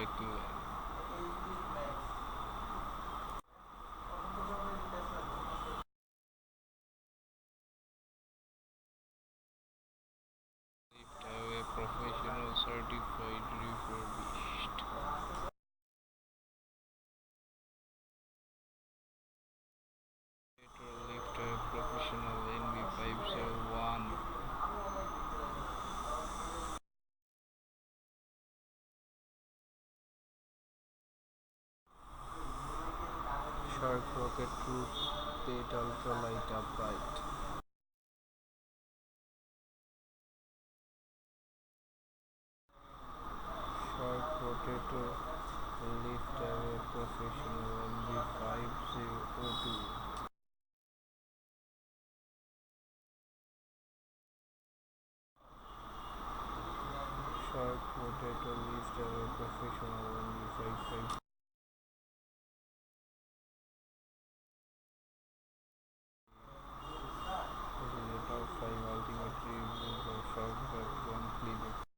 back to you. Lift away professional certified refurbished. Petrol lift away professional NV501. Shark rocket roof plate ultralight upright. Shark rotator lift away professional NV5002. Shark rotator lift away professional NV550.